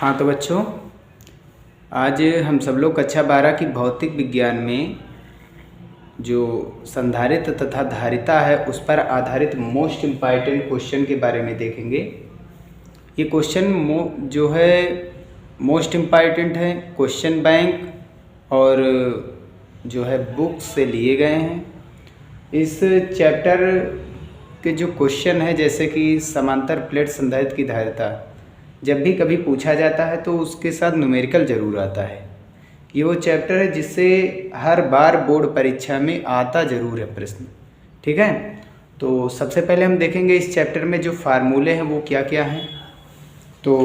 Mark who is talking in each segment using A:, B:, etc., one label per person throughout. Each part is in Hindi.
A: हाँ तो बच्चों, आज हम सब लोग कक्षा 12 की भौतिक विज्ञान में जो संधारित्र तथा धारिता है उस पर आधारित मोस्ट इम्पॉर्टेंट क्वेश्चन के बारे में देखेंगे। ये क्वेश्चन जो है मोस्ट इम्पॉर्टेंट है, क्वेश्चन बैंक और जो है बुक से लिए गए हैं। इस चैप्टर के जो क्वेश्चन है, जैसे कि समांतर प्लेट संधारित्र की धारिता, जब भी कभी पूछा जाता है तो उसके साथ न्यूमेरिकल ज़रूर आता है। ये वो चैप्टर है जिससे हर बार बोर्ड परीक्षा में आता ज़रूर है प्रश्न। ठीक है, तो सबसे पहले हम देखेंगे इस चैप्टर में जो फार्मूले हैं वो क्या क्या हैं। तो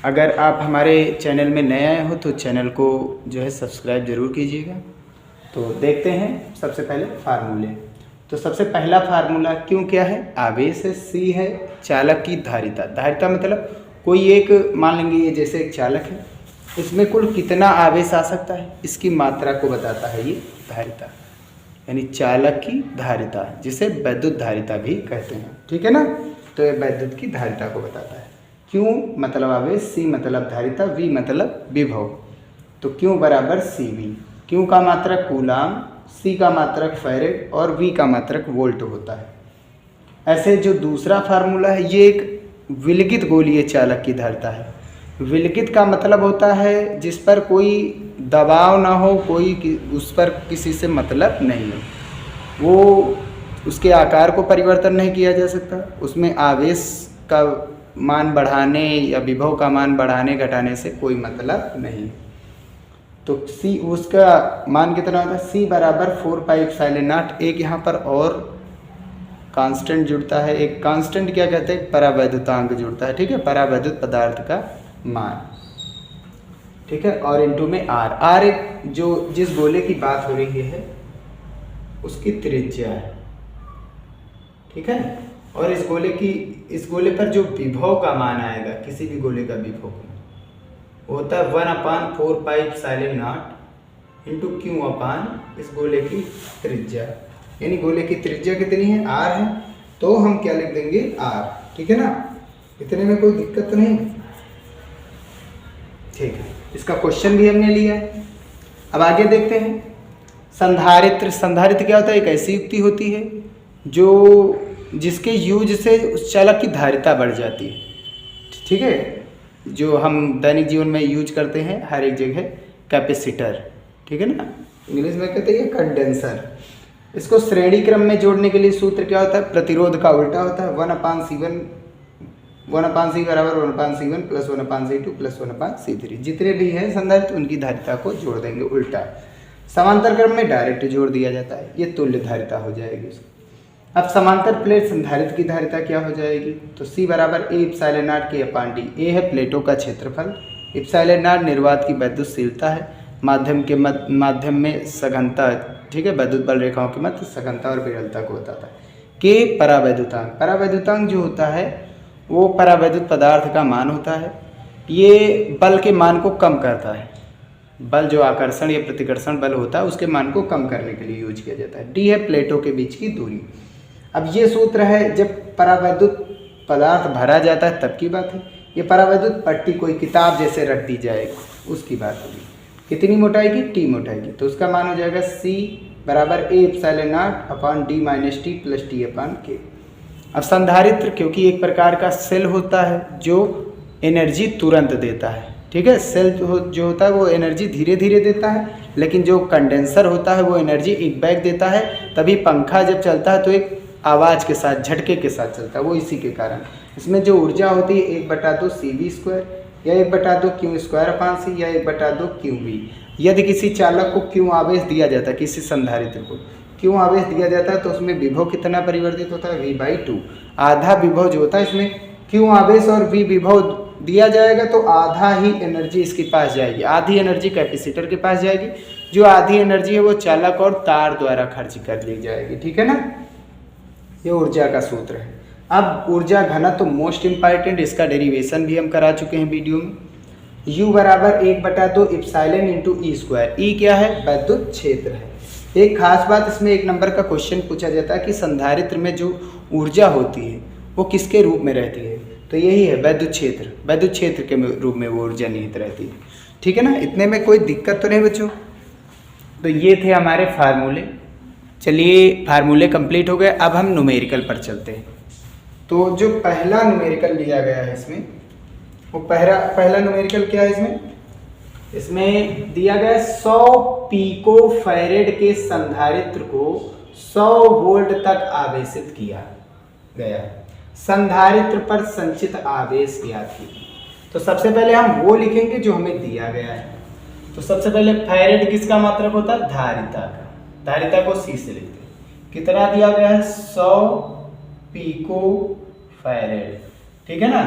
A: अगर आप हमारे चैनल में नए आए हो तो चैनल को जो है सब्सक्राइब ज़रूर कीजिएगा। तो देखते हैं सबसे पहले फार्मूले। तो सबसे पहला फार्मूला क्यों क्या है, आवेश है, सी है चालक की धारिता। धारिता मतलब कोई एक, मान लेंगे ये जैसे एक चालक है, इसमें कुल कितना आवेश आ सकता है इसकी मात्रा को बताता है ये धारिता, यानी चालक की धारिता, जिसे वैद्युत धारिता भी कहते हैं। ठीक है ना, तो ये वैद्युत की धारिता को बताता है। क्यों मतलब आवेश, सी मतलब धारिता, वी मतलब विभव। तो क्यों बराबर सी वी। क्यों का मात्रक कूलाम, सी का मात्रक फैरेड और वी का मात्रक वोल्ट होता है। ऐसे जो दूसरा फार्मूला है, ये एक विलगित गोलीय चालक की धारिता है। विलगित का मतलब होता है जिस पर कोई दबाव ना हो, कोई उस पर किसी से मतलब नहीं हो, वो उसके आकार को परिवर्तन नहीं किया जा सकता, उसमें आवेश का मान बढ़ाने या विभव का मान बढ़ाने घटाने से कोई मतलब नहीं। तो सी उसका मान कितना होता है, सी बराबर 4πε0। एक यहाँ पर और कांस्टेंट जुड़ता है, एक कांस्टेंट क्या कहते हैं, परावैद्युतांक जुड़ता है। ठीक है, परावैद्युत पदार्थ का मान। ठीक है, और इनटू में आर एक जो जिस गोले की बात हो रही है उसकी त्रिज्या है। ठीक है, और इस गोले पर जो विभव का मान आएगा, किसी भी गोले का विभव वो होता है 1/4πε0 इंटू क्यू अपान इस गोले की त्रिज्या, यानी गोले की त्रिज्या कितनी है, आर है, तो हम क्या लिख देंगे, आर। ठीक है ना, इतने में कोई दिक्कत तो नहीं। ठीक है, इसका क्वेश्चन भी हमने लिया है। अब आगे देखते हैं संधारित्र। संधारित्र क्या होता है, एक ऐसी युक्ति होती है जो जिसके यूज से उस चालक की धारिता बढ़ जाती है। ठीक है, जो हम दैनिक जीवन में यूज करते हैं हर एक जगह, कैपेसिटर। ठीक है ना, इंग्लिश में कहते हैं कंडेंसर। इसको श्रेणी क्रम में जोड़ने के लिए सूत्र क्या होता है, प्रतिरोध का उल्टा होता है, 1/C1 1/C बराबर 1/C1 plus 1/C2 plus 1/C3। जितने भी हैं संधारित्र उनकी धारिता को जोड़ देंगे उल्टा। समांतर क्रम में डायरेक्ट जोड़ दिया जाता है, ये तुल्य धारिता हो जाएगी। अब समांतर प्लेट संधारित्र की धारिता क्या हो जाएगी, तो C बराबर A ε0 K/D। ए है प्लेटों का क्षेत्रफल, ε0 निर्वात की वैद्युतशीलता है, माध्यम में सघनता। ठीक है, वैद्युत बल रेखाओं के मध्य सघनता और विरलता को बताता है। K परावैद्युतांक। परावैद्युतांक जो होता है वो परावैद्युत पदार्थ का मान होता है, ये बल के मान को कम करता है। बल जो आकर्षण या प्रतिकर्षण बल होता है उसके मान को कम करने के लिए यूज किया जाता है। डी है प्लेटों के बीच की दूरी। अब ये सूत्र है जब परावैद्युत पदार्थ भरा जाता है तब की बात है। ये परावैद्युत पट्टी कोई किताब जैसे रख दी जाएगी उसकी बात होगी। कितनी मोटाई की, टी मोटाई की, तो उसका मान हो जाएगा C बराबर A ε0/D-T प्लस T/K। अब संधारित्र क्योंकि एक प्रकार का सेल होता है जो एनर्जी तुरंत देता है। ठीक है, सेल जो होता है वो एनर्जी धीरे धीरे देता है, लेकिन जो कंडेंसर होता है वो एनर्जी एक बैग देता है। तभी पंखा जब चलता है तो एक आवाज़ के साथ, झटके के साथ चलता है, वो इसी के कारण। इसमें जो ऊर्जा होती है 1/2 CV² या 1/2 Q²/C या 1/2 QV। यदि किसी चालक को क्यों आवेश दिया जाता है, किसी संधारित्र को क्यों आवेश दिया जाता है, तो उसमें विभव कितना परिवर्तित होता है, V/2। आधा विभव जो होता है, इसमें क्यों आवेश और V विभव दिया जाएगा तो आधा ही एनर्जी इसके पास जाएगी, आधी एनर्जी कैपेसिटर के पास जाएगी, जो आधी एनर्जी है वो चालक और तार द्वारा खर्च कर ली जाएगी। ठीक है ना, ये ऊर्जा का सूत्र है। अब ऊर्जा घनत्व तो मोस्ट इम्पॉर्टेंट, इसका डेरिवेशन भी हम करा चुके हैं वीडियो में। U बराबर 1/2 इप्सिलॉन इंटू E²। ई क्या है, वैद्युत क्षेत्र है। एक खास बात, इसमें 1 नंबर का क्वेश्चन पूछा जाता है कि संधारित्र में जो ऊर्जा होती है वो किसके रूप में रहती है, तो यही है वैद्युत क्षेत्र। वैद्युत क्षेत्र के रूप में वो ऊर्जा निहित रहती है। ठीक है ना, इतने में कोई दिक्कत तो नहीं बच्चों। तो ये थे हमारे फार्मूले। चलिए फार्मूले कंप्लीट हो गए, अब हम न्यूमेरिकल पर चलते हैं। तो जो पहला न्यूमेरिकल लिया गया है इसमें, वो पहला न्यूमेरिकल क्या है इसमें दिया गया 100 पिको फैरेड के संधारित्र को 100 वोल्ट तक आवेशित किया गया। संधारित्र पर संचित आवेश ज्ञात कीजिए। तो सबसे पहले हम वो लिखेंगे जो हमें दिया गया है। तो सबसे पहले फैरेड किसका मात्रक होता है? धारिता का। धारिता को सी से लिखते हैं। कितना दिया गया है? 100 पिको फैरेड। ठीक है ना,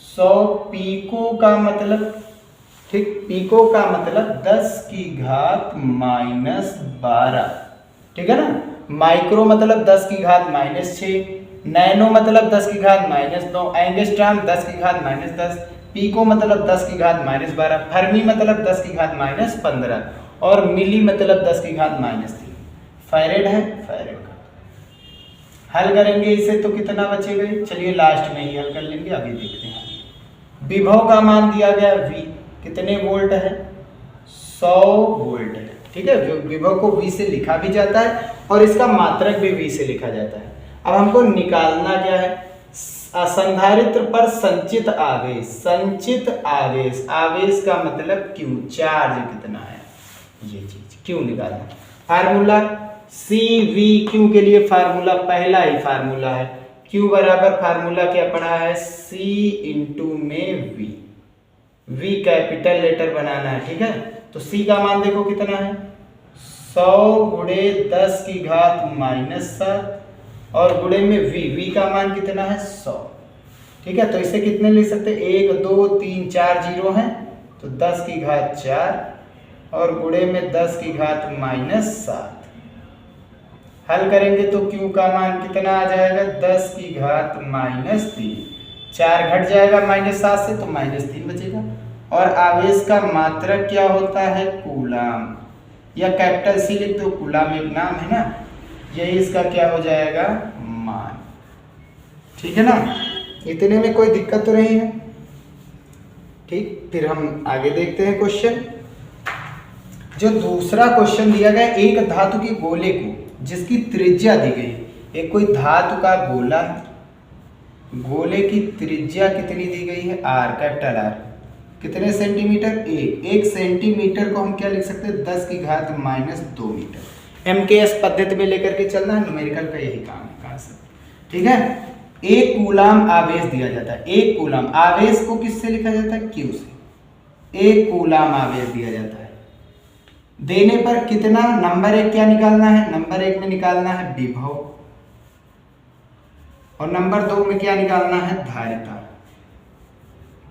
A: 100 पिको का मतलब, ठीक, पिको का मतलब 10 की घात -12। ठीक है ना, माइक्रो मतलब 10 की घात -6, नैनो मतलब 10 की घात -9, एंगस्ट्रॉम 10 की घात -10, पिको मतलब 10 की घात -12, फर्मी मतलब 10 की घात -15 और मिली मतलब 10 की घात -3। फैरेड है, फैरेड का हल करेंगे इसे तो कितना बचेगा? चलिए लास्ट में ही हल कर लेंगे, अभी देखते हैं। विभव का मान दिया गया V, कितने वोल्ट है? 100 वोल्ट है। ठीक है, जो विभव को V से लिखा भी जाता है और इसका मात्रक भी V से लिखा जाता है। अब हमको निकालना क्या है? संधारित्र पर संचित आवेश। संचित आवेश, आवेश का मतलब Q, चार्ज कितना है, ये चीज Q निकालना। फार्मूला CVQ के लिए फार्मूला पहला ही फार्मूला है। Q बराबर फार्मूला क्या पढ़ा है? C इंटू में V। V कैपिटल लेटर बनाना है। ठीक है, तो C का मान देखो कितना है? 100 गुणे 10 की घात -7 और गुणे में V का मान कितना है? 100। ठीक है, तो इसे कितने लिख सकते हैं? 1 2 3 4 जीरो हैं तो 10 की घात 4 और गुणे में 10 की घात -7। हल करेंगे तो Q का मान कितना आ जाएगा? 10 की घात -3। 4 घट जाएगा -7 से तो -3 बचेगा। और आवेश का मात्रक क्या होता है? कूलाम, या कैपिटल C लिख दो, कूलाम एक नाम है ना, यही इसका क्या हो जाएगा? मान। ठीक है ना, इतने में कोई दिक्कत तो नहीं है। ठीक, फिर हम आगे देखते हैं क्वेश्चन। जो दूसरा क्वेश्चन दिया गया, एक धातु के गोले को जिसकी त्रिज्या दी गई, एक कोई धातु का गोला, गोले की त्रिज्या कितनी दी गई है? R, capital R। कितने सेंटीमीटर? 1 सेंटीमीटर को हम क्या लिख सकते हैं? 10 की घात -2 मीटर। MKS पद्धति में लेकर के चलना है, न्यूमेरिकल का यही काम है कांसेप्ट। ठीक है, 1 कूलाम आवेश दिया जाता है। 1 कूलाम आवेश को किससे लिखा जाता है? Q से। 1 कूलाम आवेश दिया जाता है। देने पर कितना? नंबर 1 क्या निकालना है? नंबर 1 में निकालना है विभव और नंबर 2 में क्या निकालना है? धारिता।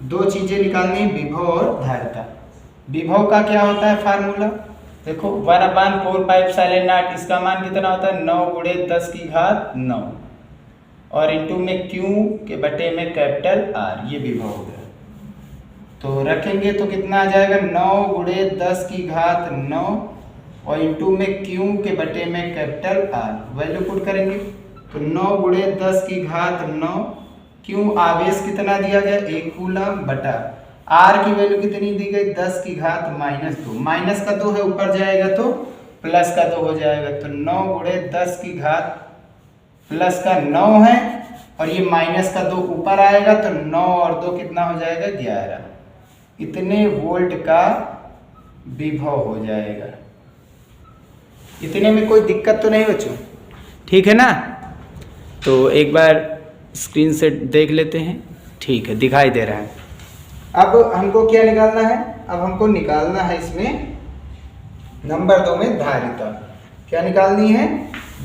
A: दो चीजें निकालनी है, विभव और धारिता। विभव का क्या होता है फार्मूला? देखो 1/4πε0, इसका मान कितना होता है? 9 गुणे 10 की घात 9 और इंटू में Q के बटे में कैपिटल R, ये विभव हो गया। तो रखेंगे तो कितना आ जाएगा? 9 गुणे 10 की घात 9 और इंटू में Q के बटे में कैपिटल R। वैल्यू पुट करेंगे तो 9 गुणे 10 की घात 9, Q आवेश कितना दिया गया? 1 कूलम बटा R की वैल्यू कितनी दी गई? 10 की घात -2। माइनस का 2 है, ऊपर जाएगा तो प्लस का 2 हो जाएगा। तो 9 गुणे 10 की घात प्लस का 9 है और ये माइनस का 2 ऊपर आएगा तो 9 और 2 कितना हो जाएगा? 11। इतने वोल्ट का विभव हो जाएगा। इतने में कोई दिक्कत तो नहीं बच्चों? ठीक है ना, तो एक बार स्क्रीन से देख लेते हैं। ठीक है, दिखाई दे रहा है। अब हमको क्या निकालना है? अब हमको निकालना है इसमें नंबर 2 में धारिता। क्या निकालनी है?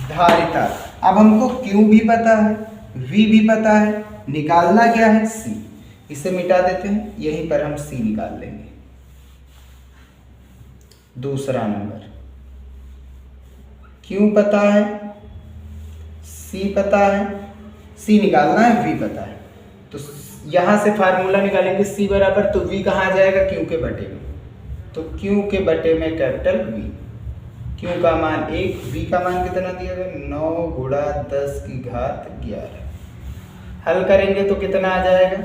A: धारिता। अब हमको Q भी पता है, V भी पता है, निकालना क्या है? C। इसे मिटा देते हैं, यहीं पर हम C निकाल लेंगे। दूसरा नंबर Q पता है, C पता है, C निकालना है, V पता है। तो यहां से फार्मूला निकालेंगे C बराबर, तो V कहाँ आ जाएगा? Q के बटे में। तो Q के बटे में कैपिटल V। Q का मान 1, V का मान कितना दिया गया? 9 गुणा 10 की घात 11। हल करेंगे तो कितना आ जाएगा,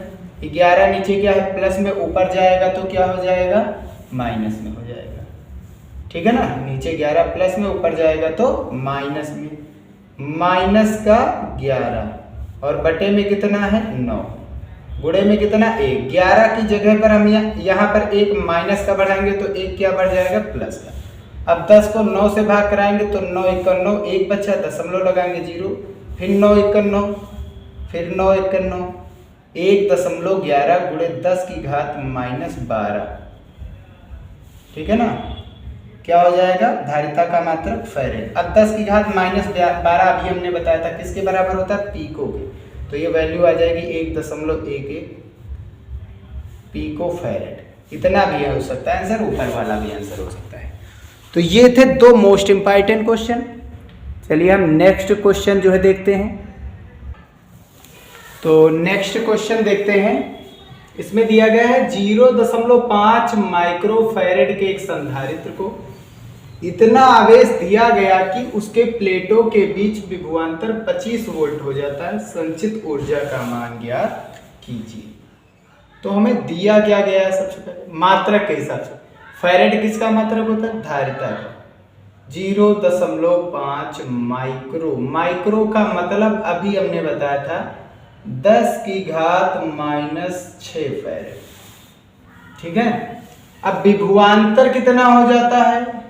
A: 11 नीचे क्या है प्लस में, ऊपर जाएगा तो क्या हो जाएगा माइनस में हो जाएगा। ठीक है ना, नीचे 11 प्लस में, ऊपर जाएगा तो माइनस में, माइनस का 11 और बटे में कितना है 9, गुणे में कितना 1। 11 की जगह पर हम यहाँ पर एक माइनस का बढ़ाएंगे तो एक क्या बढ़ जाएगा प्लस का। अब 10 को 9 से भाग कराएंगे तो 9 1 9, एक बच्चा दशमलव लगाएंगे 0, फिर 9 1 9, फिर 9 1 9, 1.11 गुणे 10 की घात -12। ठीक है ना, क्या हो जाएगा धारिता का मात्रक फैरेड। अब 10 की घात -12 अभी हमने बताया था किसके बराबर होता है, पीको के, तो ये वैल्यू आ जाएगी 1.11 पीको फैरेड। इतना भी हो सकता है आंसर, ऊपर वाला भी आंसर हो सकता है। तो ये थे 2 मोस्ट इंपॉर्टेंट क्वेश्चन। चलिए हम नेक्स्ट क्वेश्चन जो है देखते हैं। तो नेक्स्ट क्वेश्चन देखते हैं, इसमें दिया गया है 0.5 माइक्रो फैरेड के एक संधारित्र को इतना आवेश दिया गया कि उसके प्लेटों के बीच विभवांतर 25 वोल्ट हो जाता है, संचित ऊर्जा का मान ज्ञात कीजिए। तो हमें दिया क्या गया है, सबसे पहले मात्रक के हिसाब से, फैरेड किसका मात्रक होता है, धारिता का। 0.5 माइक्रो, माइक्रो का मतलब अभी हमने बताया था 10 की घात -6 फैरेड। ठीक है, अब विभवांतर कितना हो जाता है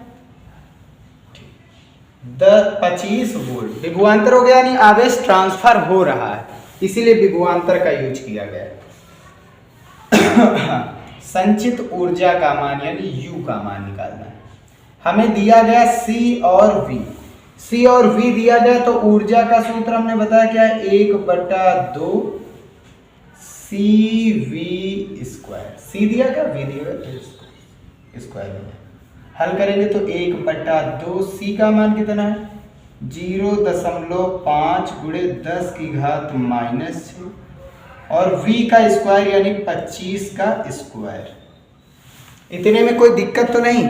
A: 25 वोल्ट। विभवांतर हो गया यानी आवेश ट्रांसफर हो रहा है, इसीलिए विभवांतर का यूज किया गया है। संचित ऊर्जा का मान यानी U का मान निकालना है। हमें दिया गया C और V, C और V दिया गया तो ऊर्जा का सूत्र हमने बताया क्या है, 1/2 CV²। C दिया गया, V दिया गया, स्क्वायर में हल करेंगे तो 1/2 C का मान कितना है 0.5 गुणे 10 की घात -6 और V का स्क्वायर यानी 25 का स्क्वायर। इतने में कोई दिक्कत तो नहीं,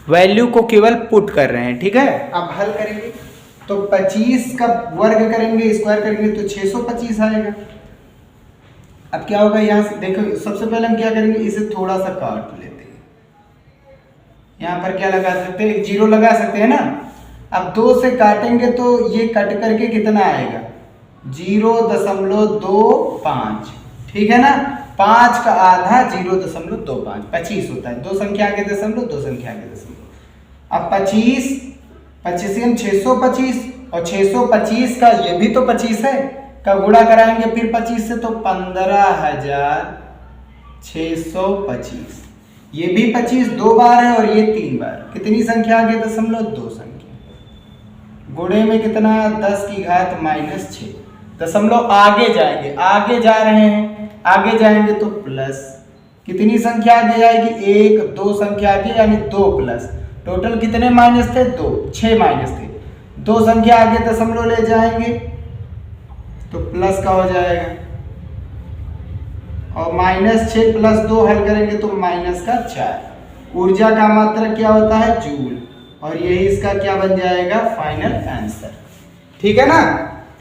A: वैल्यू को केवल पुट कर रहे हैं। ठीक है, अब हल करेंगे तो 25 का वर्ग करेंगे, स्क्वायर करेंगे तो 625 आएगा। अब क्या होगा, यहाँ से देखो सबसे पहले हम क्या करेंगे, इसे थोड़ा सा काट लेते हैं। यहाँ पर क्या लगा सकते हैं, 1 0 लगा सकते हैं ना। अब 2 से काटेंगे तो ये कट करके कितना आएगा 0.25। ठीक है ना, 5 का आधा 0.25, 25 होता है। 2 संख्या आगे दशमलव, 2 संख्या आगे दशमलव। अब 25 25 625 और 625 का ये भी तो 25 है का गुणा कराएंगे फिर 25 से तो 15,625। ये भी 25 2 बार है और ये 3 बार। कितनी संख्या आगे दशमलव, 2 संख्या। गुणे में कितना 10 की घात -6। दशमलव आगे जाएंगे, आगे जा रहे हैं, आगे जाएंगे तो प्लस। कितनी संख्या आगे जाएगी, 1 2 संख्या आगे यानी 2 प्लस। टोटल कितने माइनस थे, 2 6 माइनस थे। 2 संख्या आगे दशमलव ले जाएंगे तो प्लस का हो जाएगा और -6 + 2 हल करेंगे तो -4। ऊर्जा का मात्रक क्या होता है जूल, और यही इसका क्या बन जाएगा फाइनल आंसर। ठीक है ना।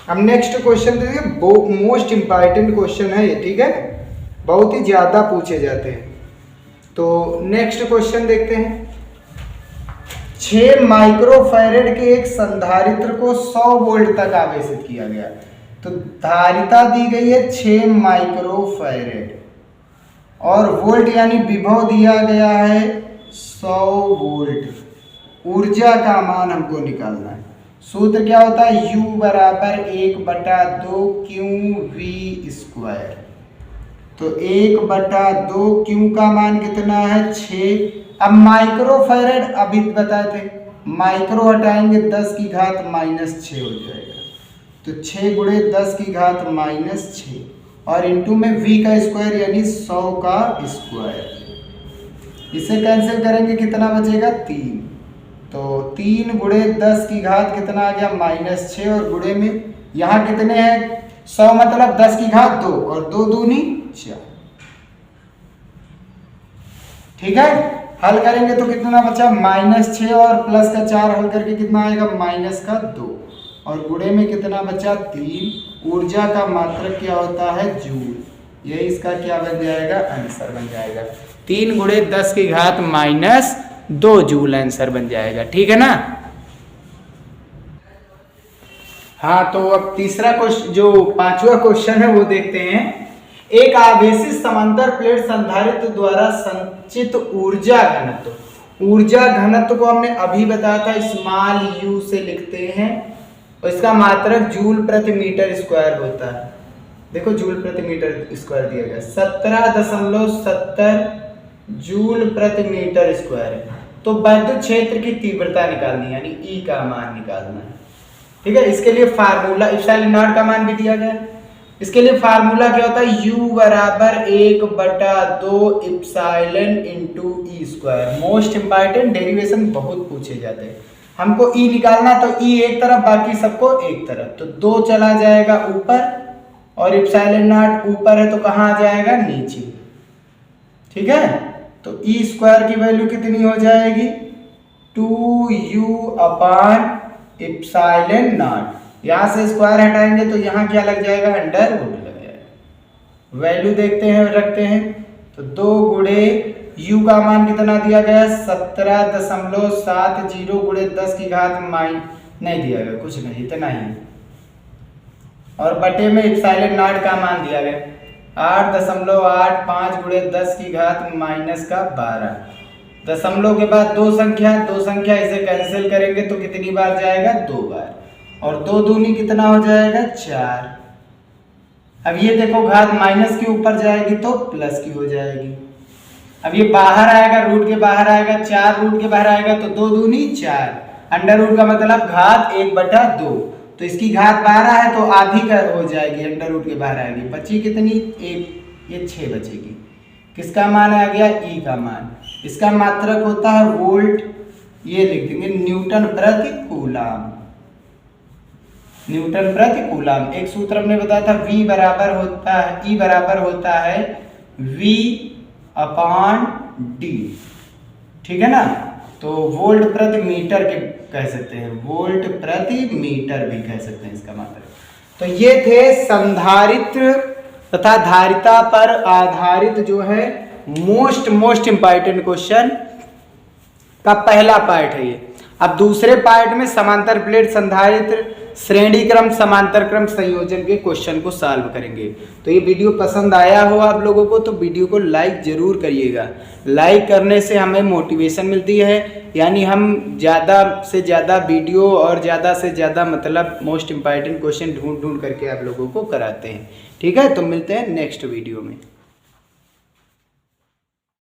A: अब नेक्स्ट क्वेश्चन देखिए, मोस्ट इंपॉर्टेंट क्वेश्चन है ये। ठीक है, बहुत ही ज्यादा पूछे जाते हैं। तो नेक्स्ट क्वेश्चन देखते हैं। 6 माइक्रोफैरेड के एक संधारित्र को 100 वोल्ट तक आवेशित किया गया। तो धारिता दी गई है 6 माइक्रोफैरेड और वोल्ट यानी विभव दिया गया है 100 वोल्ट। ऊर्जा का मान हमको निकालना है। सूत्र क्या होता है, U = 1/2 QV²। तो 1/2 Q का मान कितना है 6। अब माइक्रोफैरेड अभी बताए थे, माइक्रो हटाएंगे 10 की घात -6 हो जाएगा। तो 6 गुणे 10 की घात -6 और इनटू में V का स्क्वायर यानी 100 का स्क्वायर। इसे कैंसिल करेंगे कितना बचेगा 3। तो 3 गुणे 10 की घात कितना आ गया -6 और गुणे में यहाँ कितने हैं 100 मतलब 10 की घात 2 और 2 दूनी 4। ठीक है, हल करेंगे तो कितना बचा -6 और +4 हल करके कितना आएगा -2। और गुणे में कितना बचा 3। ऊर्जा का मात्रक क्या होता है जूल। यही इसका क्या बन जाएगा आंसर बन जाएगा 3 गुणे 10 की घात -2 जूल आंसर बन जाएगा। ठीक है ना। हाँ तो अब तीसरा क्वेश्चन जो 5वां क्वेश्चन है वो देखते हैं। एक आवेशित समांतर प्लेट संधारित्र द्वारा संचित ऊर्जा घनत्व को हमने अभी बताया था स्मॉल u से लिखते हैं और इसका मात्रक जूल प्रति मीटर स्क्वायर होता है। देखो जूल प्रति मीटर स्क्वायर दिया गया 17.70 जूल प्रति मीटर स्क्वायर है। तो वैद्युत क्षेत्र की तीव्रता निकालनी यानी E का मान निकालना है। ठीक है। इसके लिए फार्मूला एप्सिलॉन नॉट का मान भी दिया गया है। इसके लिए फार्मूला क्या होता है U बराबर 1/2 epsilon into E square. Most important derivation बहुत पूछे जाते हैं। हमको E निकालना तो E एक तरफ बाकी सबको एक तरफ, तो 2 चला जाएगा ऊपर और एप्सिलॉन नॉट ऊपर है तो कहाँ आ जाएगा नीचे। ठीक है। तो ई स्क्वायर की वैल्यू कितनी हो जाएगी 2u अपान एप्सिलॉन नॉट। यहां से स्क्वायर हटाएंगे तो यहाँ क्या लग जाएगा अंडर रूट लग जाएगा। वैल्यू देखते हैं रखते हैं तो 2 गुणे u का मान कितना दिया गया 17.70 गुणे 10 की घात नहीं दिया गया कुछ नहीं इतना ही और बटे में एप्सिलॉन नॉट का मान दिया गया 8.85 गुणे 10 की घात -12। दशमलव के बाद दो संख्या इसे कैंसिल करेंगे तो कितनी बार जाएगा 2 बार और 2 दूनी कितना हो जाएगा 4। अब ये देखो घात माइनस के ऊपर जाएगी तो प्लस की हो जाएगी। अब ये बाहर आएगा रूट के बाहर आएगा 4 रूट के बाहर आएगा तो 2 दूनी 4। अंडर रूट का मतलब घात 1/2 तो इसकी घात 12 है तो आधी का हो जाएगी अंडर रूट के बाहर आएगी। बची कितनी 1 ये 6 बचेगी। किसका मान आ गया ई का मान। इसका मात्रक होता है वोल्ट। ये लिख देंगे न्यूटन प्रति कूलाम। एक सूत्र हमने बताया था V बराबर होता है E बराबर होता है V अपान D। ठीक है ना। तो वोल्ट प्रति मीटर के कह सकते हैं वोल्ट प्रति मीटर भी कह सकते हैं इसका मात्रक। तो ये थे संधारित्र तथा धारिता पर आधारित जो है मोस्ट इंपॉर्टेंट क्वेश्चन का पहला पार्ट है ये। अब दूसरे पार्ट में समांतर प्लेट संधारित्र श्रेणी क्रम समांतर क्रम संयोजन के क्वेश्चन को सॉल्व करेंगे। तो ये वीडियो पसंद आया हो आप लोगों को तो वीडियो को लाइक जरूर करिएगा। लाइक करने से हमें मोटिवेशन मिलती है यानी हम ज़्यादा से ज़्यादा वीडियो और ज़्यादा से ज़्यादा मतलब मोस्ट इंपॉर्टेंट क्वेश्चन ढूंढ करके आप लोगों को कराते हैं। ठीक है। तो मिलते हैं नेक्स्ट वीडियो में।